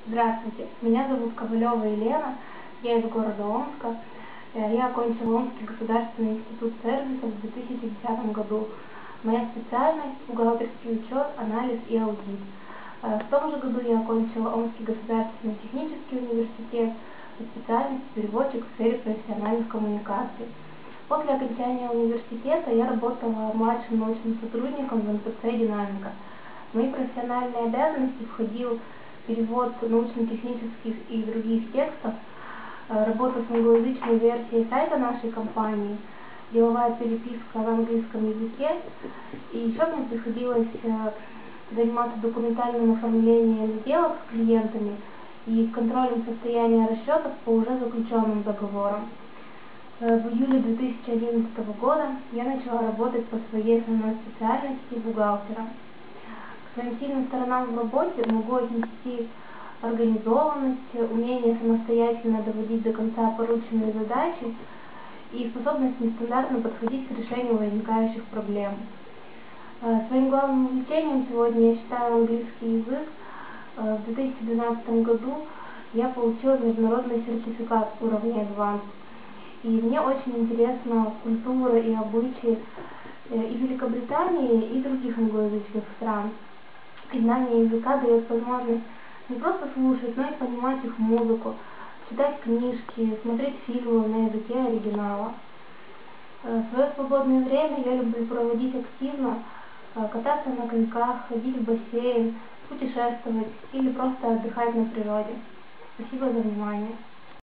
Здравствуйте, меня зовут Ковалева Елена, я из города Омска. Я окончила Омский государственный институт сервисов в 2010 году. Моя специальность – бухгалтерский учет, анализ и аудит. В том же году я окончила Омский государственный технический университет по специальности переводчик в сфере профессиональных коммуникаций. После окончания университета я работала младшим научным сотрудником в НПЦ «Динамика». В мои профессиональные обязанности входил перевод научно-технических и других текстов, работа с англоязычной версией сайта нашей компании, деловая переписка на английском языке. И еще мне приходилось заниматься документальным оформлением сделок с клиентами и контролем состояния расчетов по уже заключенным договорам. В июле 2011 года я начала работать по своей основной специальности бухгалтера. К своим сильным сторонам в работе могу отнести организованность, умение самостоятельно доводить до конца порученные задачи и способность нестандартно подходить к решению возникающих проблем. Своим главным увлечением сегодня я считаю английский язык. В 2012 году я получила международный сертификат уровня Advanced. И мне очень интересна культура и обычаи и Великобритании, и других англоязычных стран. И знание языка дает возможность не просто слушать, но и понимать их музыку, читать книжки, смотреть фильмы на языке оригинала. Свое свободное время я люблю проводить активно, кататься на коньках, ходить в бассейн, путешествовать или просто отдыхать на природе. Спасибо за внимание.